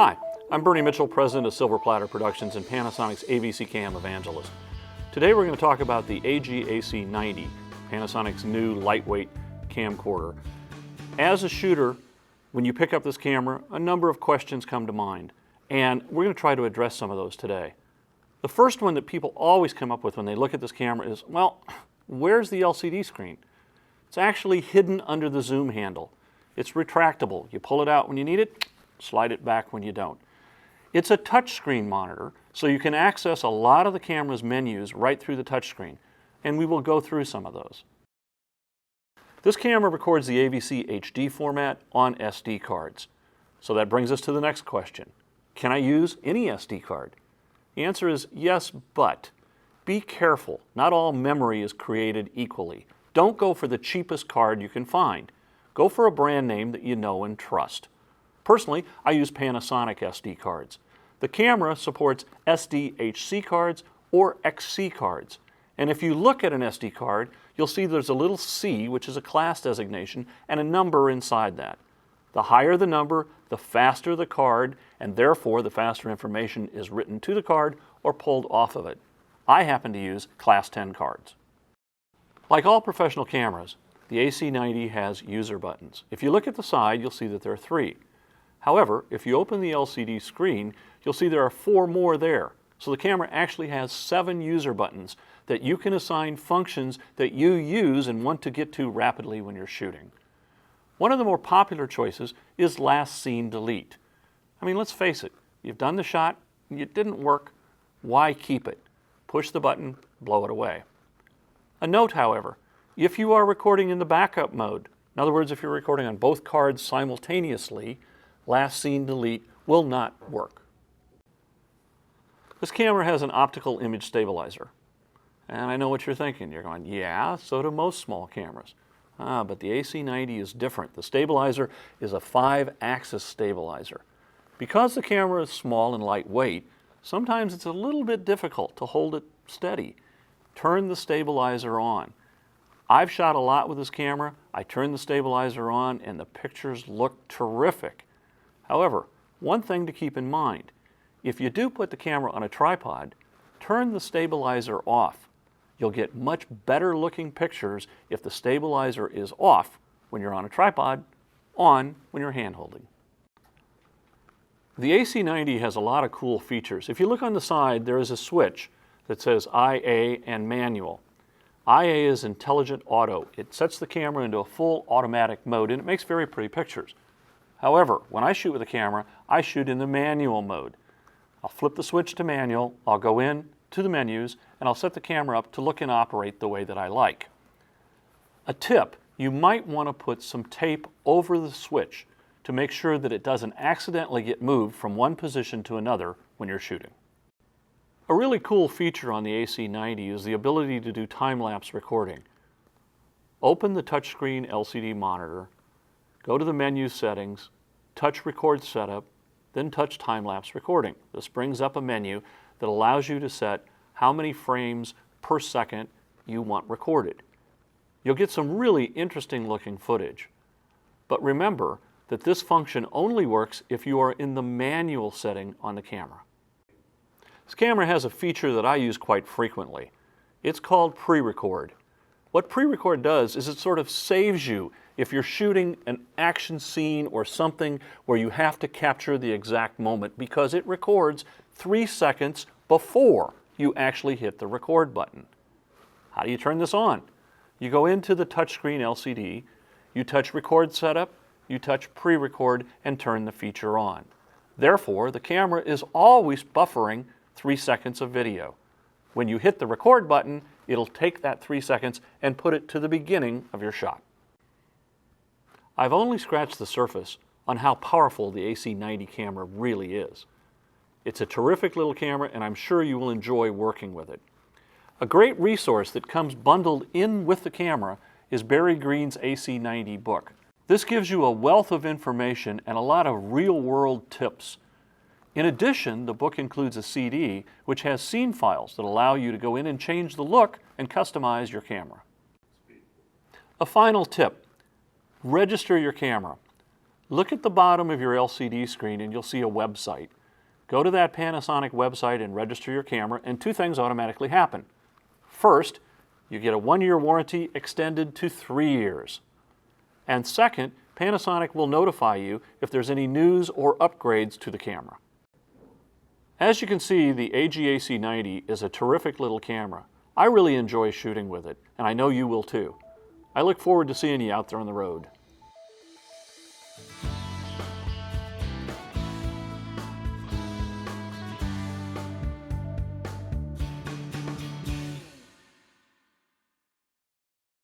Hi, I'm Bernie Mitchell, President of Silver Platter Productions and Panasonic's AVCCAM Evangelist. Today we're going to talk about the AG-AC90, Panasonic's new lightweight camcorder. As a shooter, when you pick up this camera, a number of questions come to mind, and we're going to try to address some of those today. The first one that people always come up with when they look at this camera is, well, where's the LCD screen? It's actually hidden under the zoom handle. It's retractable. You pull it out when you need it, slide it back when you don't. It's a touchscreen monitor, so you can access a lot of the camera's menus right through the touchscreen, and we will go through some of those. This camera records the AVC HD format on SD cards. So that brings us to the next question. Can I use any SD card? The answer is yes, but be careful. Not all memory is created equally. Don't go for the cheapest card you can find. Go for a brand name that you know and trust. Personally, I use Panasonic SD cards. The camera supports SDHC cards or XC cards. And if you look at an SD card, you'll see there's a little C, which is a class designation, and a number inside that. The higher the number, the faster the card, and therefore the faster information is written to the card or pulled off of it. I happen to use Class 10 cards. Like all professional cameras, the AC90 has user buttons. If you look at the side, you'll see that there are 3. However, if you open the LCD screen, you'll see there are 4 more there. So the camera actually has 7 user buttons that you can assign functions that you use and want to get to rapidly when you're shooting. One of the more popular choices is last scene delete. I mean, let's face it, you've done the shot, it didn't work, why keep it? Push the button, blow it away. A note, however, if you are recording in the backup mode, in other words, if you're recording on both cards simultaneously, last scene delete will not work. This camera has an optical image stabilizer. And I know what you're thinking. You're going, yeah, so do most small cameras. But the AC90 is different. The stabilizer is a 5-axis stabilizer. Because the camera is small and lightweight, sometimes it's a little bit difficult to hold it steady. Turn the stabilizer on. I've shot a lot with this camera. I turn the stabilizer on and the pictures look terrific. However, one thing to keep in mind, if you do put the camera on a tripod, turn the stabilizer off. You'll get much better looking pictures if the stabilizer is off when you're on a tripod, on when you're hand holding. The AC90 has a lot of cool features. If you look on the side, there is a switch that says IA and manual. IA is intelligent auto. It sets the camera into a full automatic mode and it makes very pretty pictures. However, when I shoot with a camera, I shoot in the manual mode. I'll flip the switch to manual, I'll go in to the menus, and I'll set the camera up to look and operate the way that I like. A tip, you might want to put some tape over the switch to make sure that it doesn't accidentally get moved from one position to another when you're shooting. A really cool feature on the AC90 is the ability to do time-lapse recording. Open the touchscreen LCD monitor, go to the menu settings, touch record setup, then touch time-lapse recording. This brings up a menu that allows you to set how many frames per second you want recorded. You'll get some really interesting looking footage. But remember that this function only works if you are in the manual setting on the camera. This camera has a feature that I use quite frequently. It's called pre-record. What pre-record does is it sort of saves you if you're shooting an action scene or something where you have to capture the exact moment, because it records 3 seconds before you actually hit the record button. How do you turn this on? You go into the touchscreen LCD, you touch record setup, you touch pre-record and turn the feature on. Therefore, the camera is always buffering 3 seconds of video. When you hit the record button, it'll take that 3 seconds and put it to the beginning of your shot. I've only scratched the surface on how powerful the AC90 camera really is. It's a terrific little camera and I'm sure you will enjoy working with it. A great resource that comes bundled in with the camera is Barry Green's AC90 book. This gives you a wealth of information and a lot of real-world tips. In addition, the book includes a CD which has scene files that allow you to go in and change the look and customize your camera. A final tip, register your camera. Look at the bottom of your LCD screen and you'll see a website. Go to that Panasonic website and register your camera, and two things automatically happen. First, you get a 1-year warranty extended to 3 years. And second, Panasonic will notify you if there's any news or upgrades to the camera. As you can see, the AG-AC90 is a terrific little camera. I really enjoy shooting with it, and I know you will too. I look forward to seeing you out there on the road.